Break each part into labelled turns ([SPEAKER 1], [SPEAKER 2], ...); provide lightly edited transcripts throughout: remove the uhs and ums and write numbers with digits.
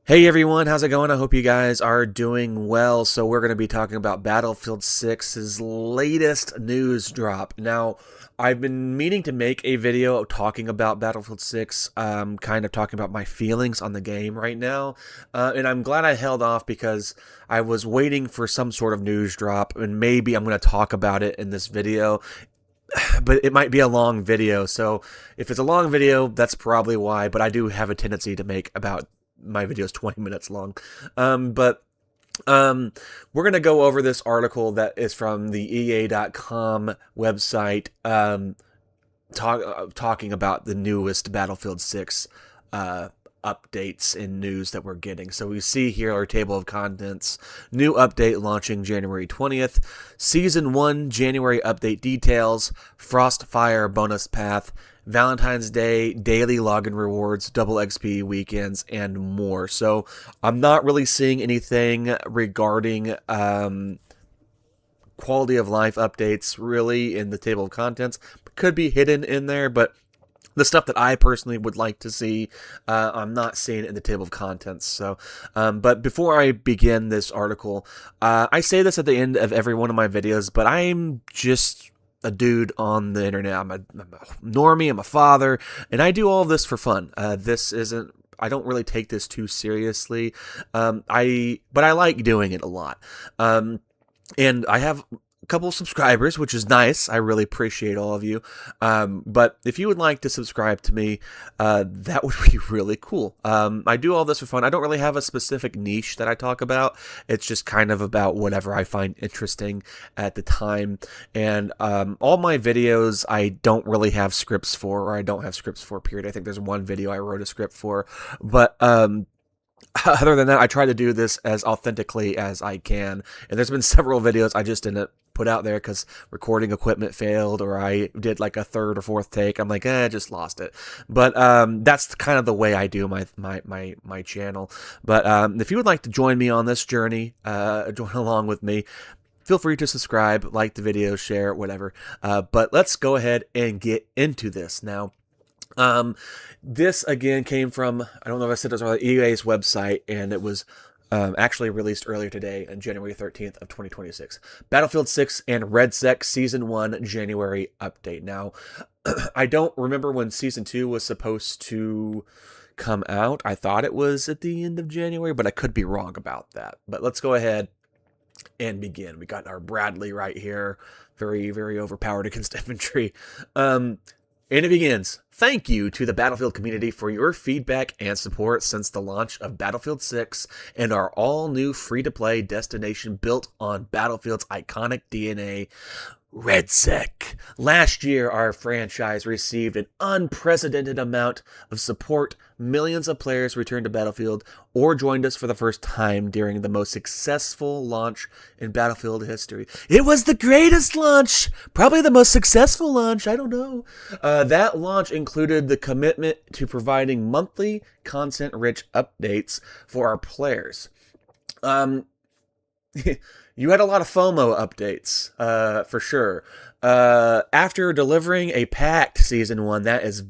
[SPEAKER 1] Hey everyone, how's it going? I hope you guys are doing well. So we're going to be talking about Battlefield 6's latest news drop. Now, I've been meaning to make a video talking about Battlefield 6, kind of talking about my feelings on the game right now. And I'm glad I held off because I was waiting for some sort of news drop, and maybe I'm going to talk about it in this video. But it might be a long video, so if it's a long video, that's probably why. But I do have a tendency to make about my videos 20 minutes long. But we're going to go over this article that is from the EA.com website, talking about the newest Battlefield 6 updates and news that we're getting. So we see here our table of contents. New update launching January 20th. Season 1 January update details. Frostfire bonus path. Valentine's Day, daily login rewards, double XP weekends, and more. So I'm not really seeing anything regarding quality of life updates really in the table of contents. Could be hidden in there, but the stuff that I personally would like to see, I'm not seeing it in the table of contents. So, but before I begin this article, I say this at the end of every one of my videos, but I'm just a dude on the internet. I'm a normie, I'm a father, and I do all of this for fun. I don't really take this too seriously. But I like doing it a lot. And I have a couple of subscribers, which is nice. I really appreciate all of you. But if you would like to subscribe to me, that would be really cool. I do all this for fun. I don't really have a specific niche that I talk about. It's just kind of about whatever I find interesting at the time. And all my videos, I don't really have scripts for, or I don't have scripts for, period. I think there's one video I wrote a script for. But other than that, I try to do this as authentically as I can. And there's been several videos I just didn't put out there because recording equipment failed, or I did like a third or fourth take. I'm like, I just lost it. But that's kind of the way I do my channel. But if you would like to join me on this journey, join along with me, feel free to subscribe, like the video, share, whatever. But let's go ahead and get into this now. This again came from, I don't know if I said it was on EA's website, and it was actually released earlier today on January 13th of 2026. Battlefield 6 and redsec Season 1 January update. Now, I don't remember when Season 2 was supposed to come out. I thought it was at the end of January, but I could be wrong about that. But let's go ahead and begin. We got our Bradley right here. Very, very overpowered against infantry. And it begins. Thank you to the Battlefield community for your feedback and support since the launch of Battlefield 6 and our all-new free-to-play destination built on Battlefield's iconic DNA, redsec. Last year, our franchise received an unprecedented amount of support. Millions of players returned to Battlefield or joined us for the first time during the most successful launch in Battlefield history. It was the greatest launch, probably the most successful launch, I don't know. That launch included the commitment to providing monthly content-rich updates for our players. You had a lot of FOMO updates, for sure. After delivering a packed Season 1, that is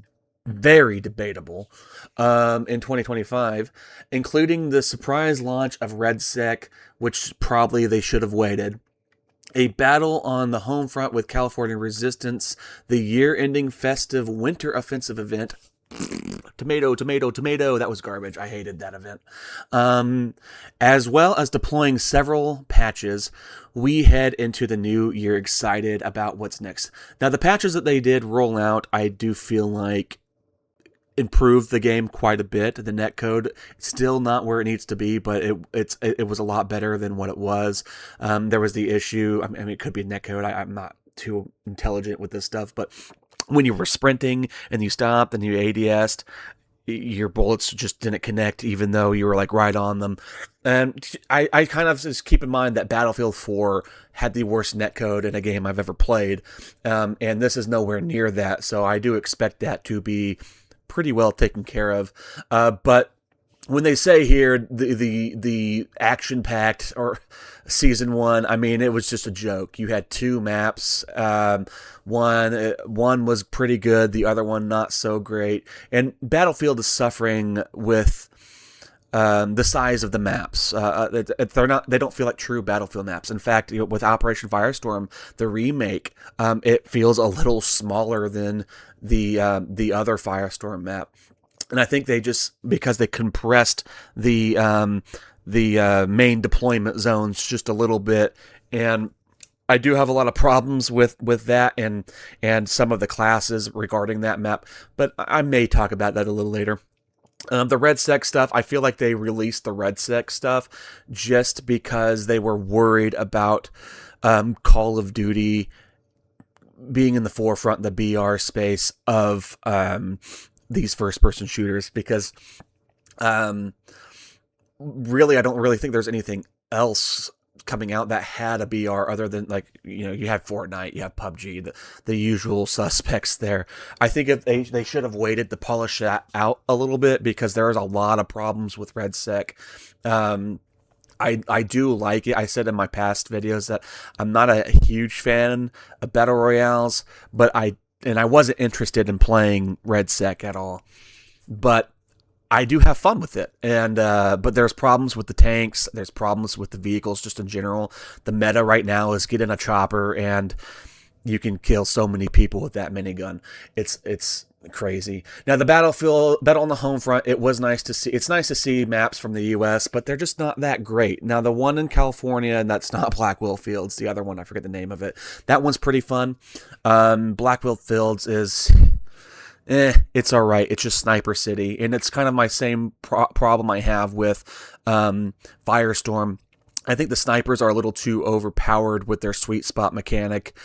[SPEAKER 1] very debatable, in 2025, including the surprise launch of redsec, which probably they should have waited. A battle on the home front with California Resistance, the year-ending festive winter offensive event. Tomato. That was garbage. I hated that event. As well as deploying several patches, we head into the new year excited about what's next. Now, the patches that they did roll out, I do feel like improved the game quite a bit. The netcode still not where it needs to be, but it was a lot better than what it was. There was the issue. I mean, it could be netcode. I'm not too intelligent with this stuff, but when you were sprinting and you stopped and you ADS'd, your bullets just didn't connect, even though you were like right on them. And I kind of just keep in mind that Battlefield 4 had the worst netcode in a game I've ever played, and this is nowhere near that. So I do expect that to be pretty well taken care of. But when they say here the action packed or Season 1, I mean, it was just a joke. You had two maps. One was pretty good, the other one not so great. And Battlefield is suffering with the size of the maps. They don't feel like true Battlefield maps. In fact, with Operation Firestorm, the remake, it feels a little smaller than the other Firestorm map. And I think because they compressed the main deployment zones just a little bit, and I do have a lot of problems with that and some of the classes regarding that map, but I may talk about that a little later. The redsec stuff, I feel like they released the redsec stuff just because they were worried about Call of Duty being in the forefront in the BR space of these first-person shooters, because really, I don't really think there's anything else coming out that had a BR other than, like, you have Fortnite, you have PUBG, the usual suspects there. I think if they should have waited to polish that out a little bit, because there's a lot of problems with redsec. I do like it. I said in my past videos that I'm not a huge fan of battle royales, but I wasn't interested in playing redsec at all. But I do have fun with it, and but there's problems with the tanks. There's problems with the vehicles just in general. The meta right now is get in a chopper, and you can kill so many people with that minigun. It's crazy. Now, the battle on the home front, it was nice to see. It's nice to see maps from the U.S., but they're just not that great. Now, the one in California, and that's not Blackwell Fields. The other one, I forget the name of it. That one's pretty fun. Blackwell Fields is... it's all right. It's just Sniper City, and it's kind of my same problem I have with Firestorm. I think the snipers are a little too overpowered with their sweet spot mechanic.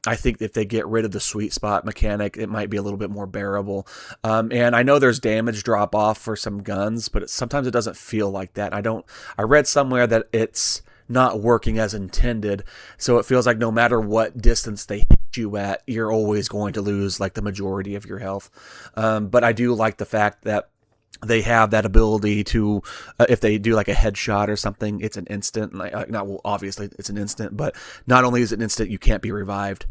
[SPEAKER 1] I think if they get rid of the sweet spot mechanic, it might be a little bit more bearable. And I know there's damage drop off for some guns, but sometimes it doesn't feel like that. I read somewhere that it's not working as intended, so it feels like no matter what distance they hit you at, you're always going to lose like the majority of your health. But I do like the fact that they have that ability to, if they do like a headshot or something, it's an instant. Obviously it's an instant, but not only is it an instant, you can't be revived.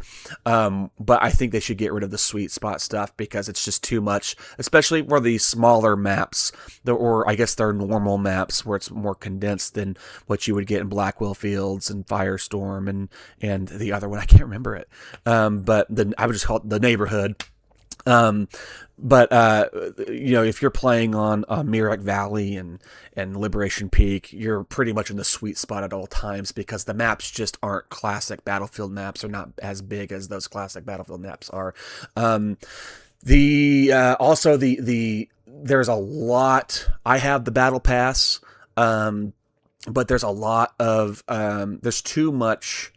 [SPEAKER 1] But I think they should get rid of the sweet spot stuff, because it's just too much, especially for these smaller maps, or I guess they're normal maps where it's more condensed than what you would get in Blackwell Fields and Firestorm and the other one, I can't remember it. But I would just call it the neighborhood. But if you're playing on Mirek Valley and Liberation Peak, you're pretty much in the sweet spot at all times, because the maps just aren't classic Battlefield maps. They're not as big as those classic Battlefield maps are. There's a lot. I have the Battle Pass, but there's a lot of there's too much.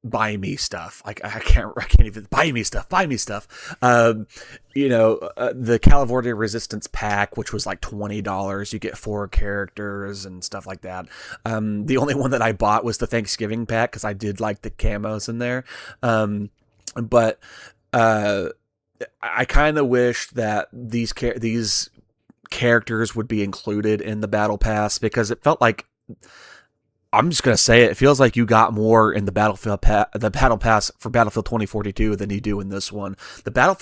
[SPEAKER 1] Buy me stuff. Like I can't even buy me stuff. The California Resistance pack, which was like $20, you get 4 characters and stuff like that. The only one that I bought was the Thanksgiving pack, because I did like the camos in there. But I kind of wish that these characters would be included in the Battle Pass, because it felt like, I'm just going to say it feels like you got more in the Battle Pass for Battlefield 2042 than you do in this one. The Battle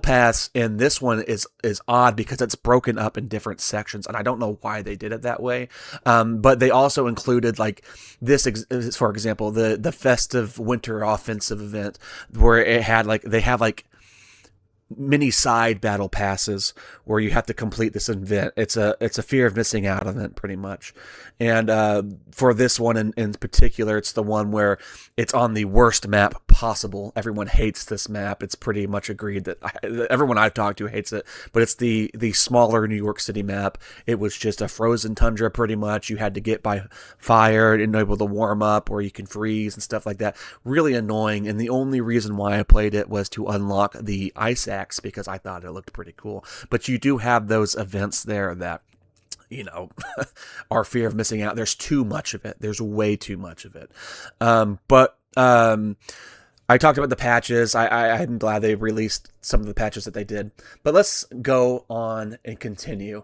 [SPEAKER 1] Pass in this one is odd, because it's broken up in different sections, and I don't know why they did it that way. But they also included, like, this, for example, the Festive Winter Offensive event, where it had, like, they have, like, mini side battle passes where you have to complete this event. It's a fear of missing out event, pretty much. And for this one in particular, it's the one where it's on the worst map possible. Everyone hates this map. It's pretty much agreed that everyone I've talked to hates it, but it's the smaller New York City map. It was just a frozen tundra, pretty much. You had to get by fire and able to warm up, or you can freeze and stuff like that. Really annoying, and the only reason why I played it was to unlock the ice axe, because I thought it looked pretty cool. But you do have those events there that, our fear of missing out. There's too much of it. There's way too much of it. But I talked about the patches. I'm glad they released some of the patches that they did. But let's go on and continue.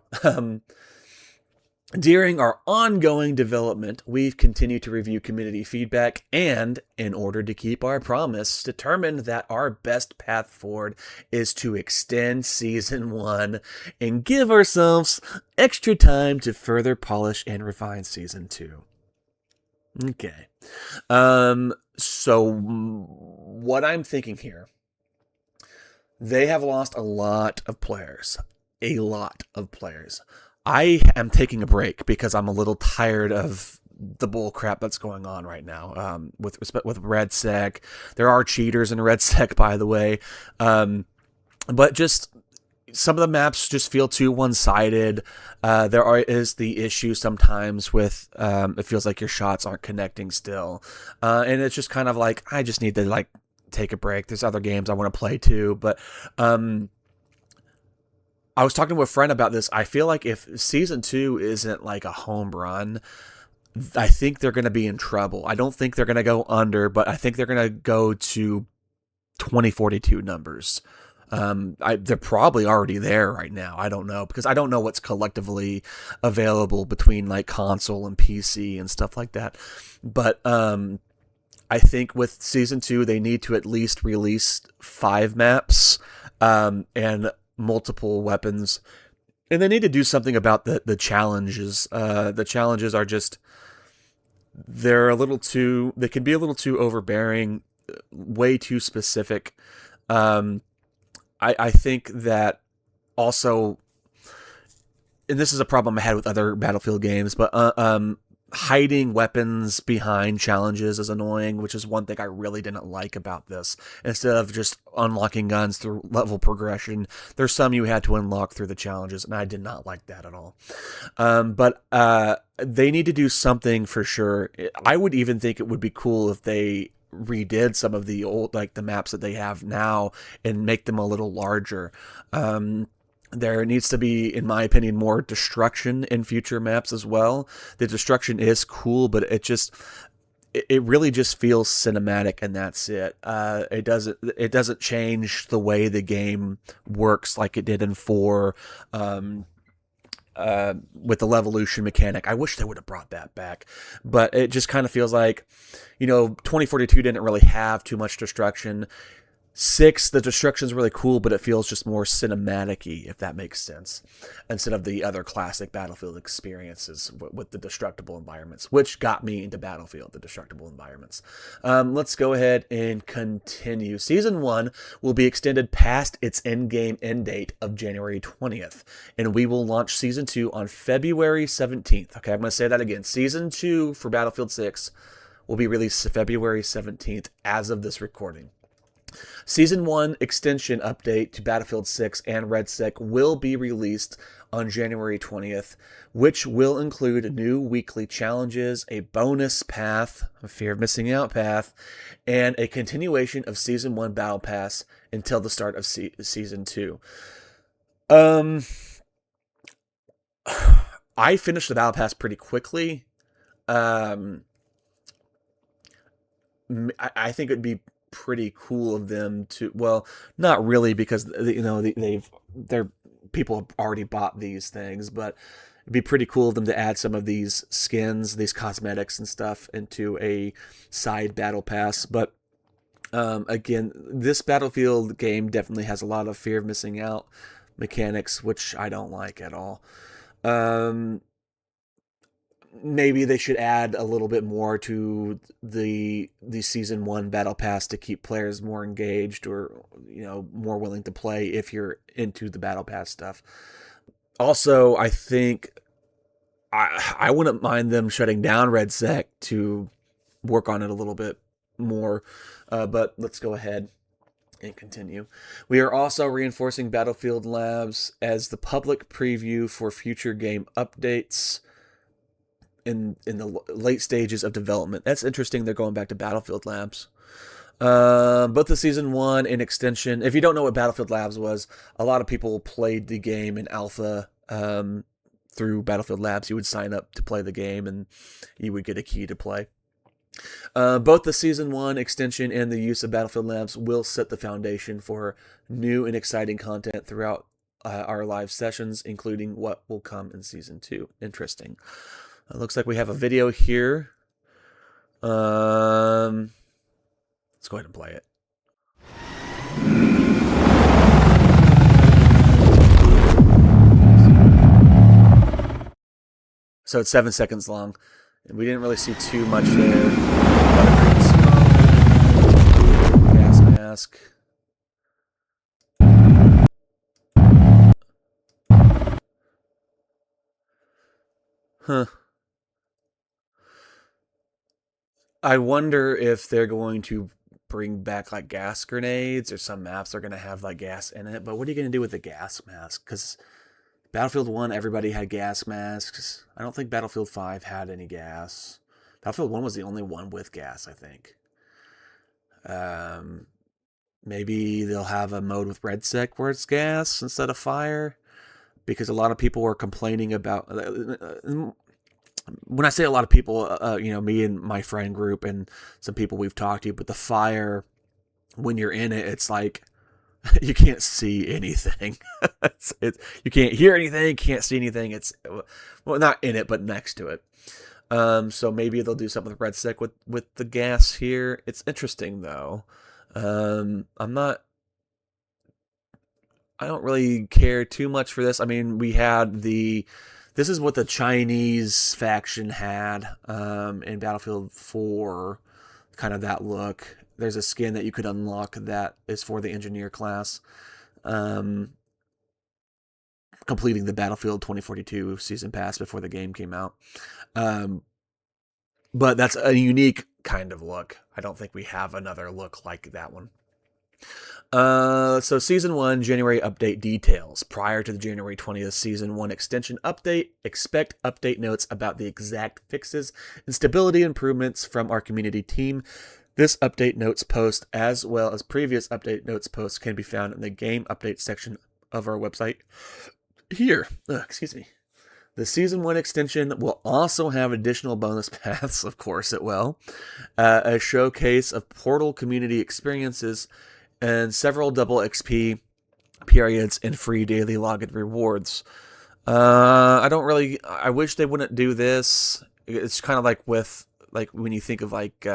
[SPEAKER 1] During our ongoing development, we've continued to review community feedback and, in order to keep our promise, determined that our best path forward is to extend Season 1 and give ourselves extra time to further polish and refine Season 2. Okay. So what I'm thinking here, they have lost a lot of players. A lot of players. I am taking a break because I'm a little tired of the bull crap that's going on right now. With respect with redsec, there are cheaters in redsec, by the way. But just some of the maps just feel too one-sided. Is the issue sometimes with it feels like your shots aren't connecting still, and it's just kind of like I just need to like take a break. There's other games I want to play too, but I was talking to a friend about this. I feel like if Season 2 isn't like a home run, I think they're going to be in trouble. I don't think they're going to go under, but I think they're going to go to 2042 numbers. They're probably already there right now. I don't know, because I don't know what's collectively available between like console and PC and stuff like that. But I think with Season 2, they need to at least release 5 maps and multiple weapons. And they need to do something about the challenges. The challenges are just, they can be a little too overbearing, way too specific. I think that also, and this is a problem I had with other Battlefield games, but hiding weapons behind challenges is annoying, which is one thing I really didn't like about this. Instead of just unlocking guns through level progression, there's some you had to unlock through the challenges, and I did not like that at all. But they need to do something for sure. I would even think it would be cool if they redid some of the old, like the maps that they have now, and make them a little larger. There needs to be, in my opinion, more destruction in future maps as well. The destruction is cool, but it really just feels cinematic, and that's it. It doesn't change the way the game works like it did in 4. With the Levolution mechanic. I wish they would have brought that back, but it just kind of feels like, 2042 didn't really have too much destruction. 6, the destruction's really cool, but it feels just more cinematic-y, if that makes sense, instead of the other classic Battlefield experiences with the destructible environments, which got me into Battlefield, the destructible environments. Let's go ahead and continue. Season 1 will be extended past its in-game end date of January 20th, and we will launch Season 2 on February 17th. Okay, I'm going to say that again. Season 2 for Battlefield 6 will be released February 17th as of this recording. Season 1 extension update to Battlefield 6 and redsec will be released on January 20th, which will include new weekly challenges, a bonus path, a fear of missing out path, and a continuation of Season 1 Battle Pass until the start of Season 2. I finished the Battle Pass pretty quickly. I think it'd be pretty cool of them to, well, not really, because they're people have already bought these things, but it'd be pretty cool of them to add some of these skins, these cosmetics and stuff into a side battle pass. But again, this Battlefield game definitely has a lot of fear of missing out mechanics, which I don't like at all. Maybe they should add a little bit more to the Season 1 Battle Pass to keep players more engaged, or more willing to play if you're into the Battle Pass stuff. Also, I think I wouldn't mind them shutting down redsec to work on it a little bit more, but let's go ahead and continue. We are also reinforcing Battlefield Labs as the public preview for future game updates in the late stages of development. That's interesting. They're going back to Battlefield Labs. Both the Season 1 and extension. If you don't know what Battlefield Labs was, a lot of people played the game in alpha through Battlefield Labs. You would sign up to play the game, and you would get a key to play. Both the Season 1 extension and the use of Battlefield Labs will set the foundation for new and exciting content throughout our live sessions, including what will come in Season 2. Interesting. It looks like we have a video here. Let's go ahead and play it. So it's 7 seconds long. And we didn't really see too much there. Green smoke. Gas mask. Huh. I wonder if they're going to bring back like gas grenades, or some maps are going to have like gas in it. But what are you going to do with the gas mask? Because Battlefield 1, everybody had gas masks. I don't think Battlefield 5 had any gas. Battlefield 1 was the only one with gas, I think. Maybe they'll have a mode with redsec where it's gas instead of fire, because a lot of people were complaining about. When I say a lot of people, me and my friend group and some people we've talked to, but the fire, when you're in it, it's like you can't see anything. You can't hear anything, can't see anything. It's, well, not in it, but next to it. So maybe they'll do something with redsec with the gas here. It's interesting though. I don't really care too much for this. I mean, this is what the Chinese faction had in Battlefield 4, kind of that look. There's a skin that you could unlock that is for the engineer class, completing the Battlefield 2042 season pass before the game came out. But that's a unique kind of look. I don't think we have another look like that one. So Season 1 January update details. Prior to the January 20th Season 1 extension update, expect update notes about the exact fixes and stability improvements from our community team. This update notes post, as well as previous update notes posts, can be found in the game update section of our website. Here, excuse me. The Season 1 extension will also have additional bonus paths, of course it will, a showcase of Portal community experiences, and several double XP periods and free daily login rewards. I wish they wouldn't do this. It's kind of like when you think of like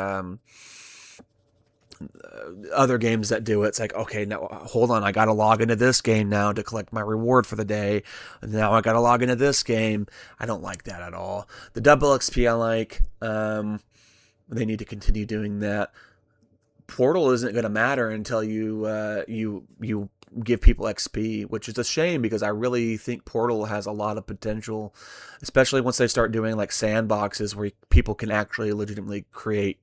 [SPEAKER 1] other games that do it. It's like, okay, now hold on, I gotta log into this game now to collect my reward for the day. And now I gotta log into this game. I don't like that at all. The double XP I like. They need to continue doing that. Portal isn't going to matter until you give people XP, which is a shame, because I really think Portal has a lot of potential, especially once they start doing like sandboxes where people can actually legitimately create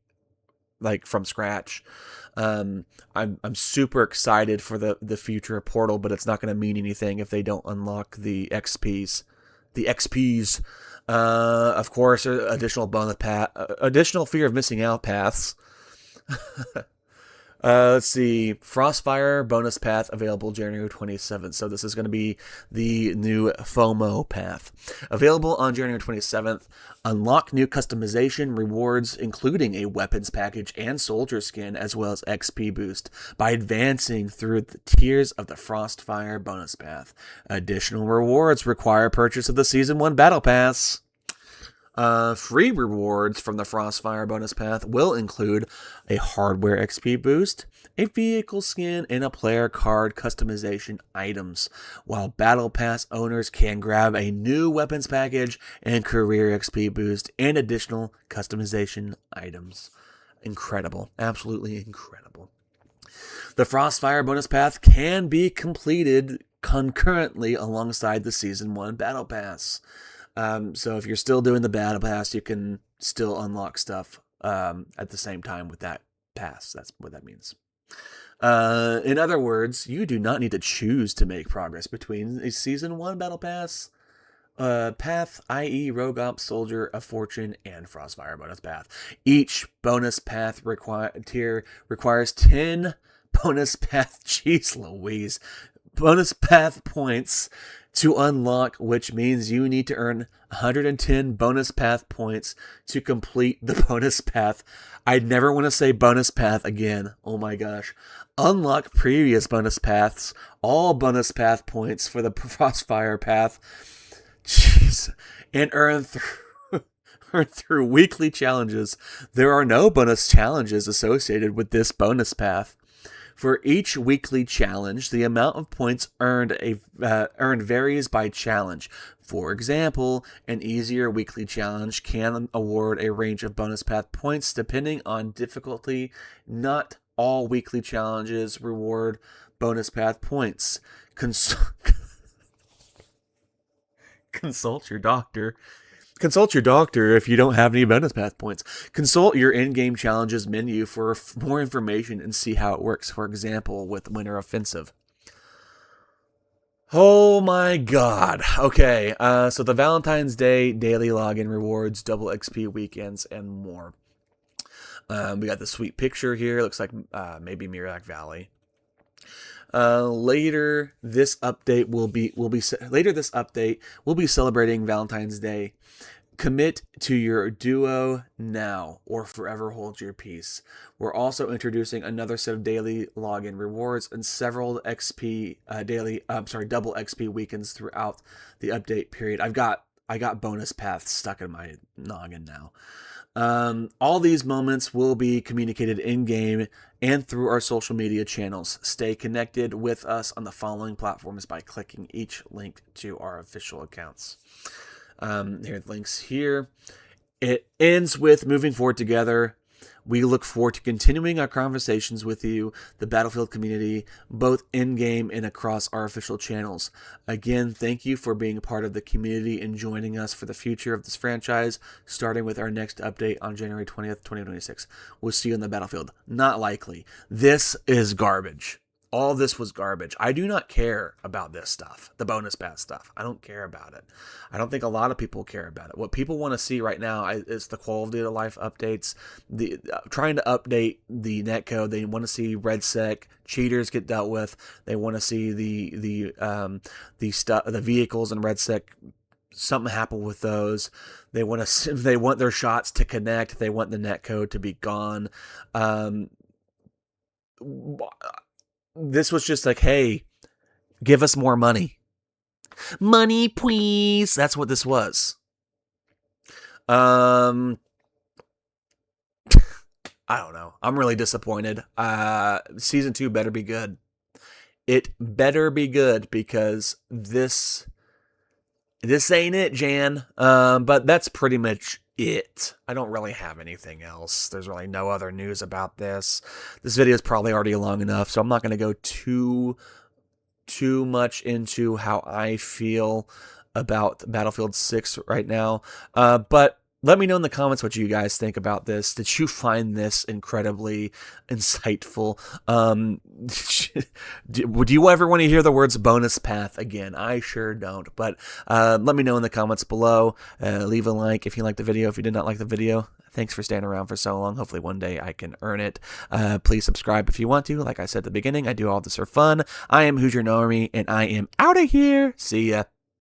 [SPEAKER 1] like from scratch. I'm super excited for the future of Portal, but it's not going to mean anything if they don't unlock the XPs. The XPs, of course, are additional bonus additional fear of missing out paths. Let's see. Frostfire bonus path available January 27th. So this is going to be the new FOMO path. Available on January 27th. Unlock new customization rewards, including a weapons package and soldier skin, as well as XP boost, by advancing through the tiers of the Frostfire bonus path. Additional rewards require purchase of the Season 1 Battle Pass. Free rewards from the Frostfire bonus path will include a hardware XP boost, a vehicle skin, and a player card customization items, while Battle Pass owners can grab a new weapons package and career XP boost and additional customization items. Incredible. Absolutely incredible. The Frostfire bonus path can be completed concurrently alongside the Season 1 Battle Pass. So if you're still doing the Battle Pass, you can still unlock stuff at the same time with that pass. That's what that means. In other words, you do not need to choose to make progress between a Season 1 Battle Pass path, i.e. Rogue Ops, Soldier of Fortune, and Frostfire bonus path. Each bonus path tier requires 10 bonus path, jeez Louise, bonus path points to unlock, which means you need to earn 110 bonus path points to complete the bonus path. I never want to say bonus path again. Oh my gosh. Unlock previous bonus paths, all bonus path points for the Frostfire path. Jeez. And earn through weekly challenges. There are no bonus challenges associated with this bonus path. For each weekly challenge, the amount of points earned varies by challenge. For example, an easier weekly challenge can award a range of bonus path points depending on difficulty. Not all weekly challenges reward bonus path points. Consult your doctor. Consult your doctor if you don't have any bonus path points. Consult your in-game challenges menu for more information and see how it works. For example, with Winter Offensive. Oh my god. Okay, so the Valentine's Day daily login rewards, double XP weekends, and more. We got the sweet picture here. Looks like maybe Mirac Valley. Later this update will be celebrating Valentine's Day. Commit to your duo now or forever hold your peace. We're also introducing another set of daily login rewards and several double XP weekends throughout the update period. I got bonus paths stuck in my noggin now. All these moments will be communicated in-game and through our social media channels. Stay connected with us on the following platforms by clicking each link to our official accounts. Here are the links here. It ends with moving forward together. We look forward to continuing our conversations with you, the Battlefield community, both in-game and across our official channels. Again, thank you for being a part of the community and joining us for the future of this franchise, starting with our next update on January 20th, 2026. We'll see you on the Battlefield. Not likely. This is garbage. All this was garbage. I do not care about this stuff, the bonus pass stuff. I don't care about it. I don't think a lot of people care about it. What people want to see right now is the quality of life updates, the trying to update the netcode. They want to see redsec cheaters get dealt with. They want to see the vehicles in redsec, something happen with those. They want their shots to connect. They want the netcode to be gone. This was just like, hey, give us more money. Money, please. That's what this was. I don't know. I'm really disappointed. Season 2 better be good. It better be good because this ain't it, Jan. But that's pretty much it. I don't really have anything else. There's really no other news about this. This video is probably already long enough, so I'm not going to go too much into how I feel about Battlefield 6 right now. But let me know in the comments what you guys think about this. Did you find this incredibly insightful? Would you ever want to hear the words bonus path again? I sure don't. But let me know in the comments below. Leave a like if you liked the video. If you did not like the video, thanks for staying around for so long. Hopefully one day I can earn it. Please subscribe if you want to. Like I said at the beginning, I do all this for fun. I am Hoosier Normie, and I am out of here. See ya.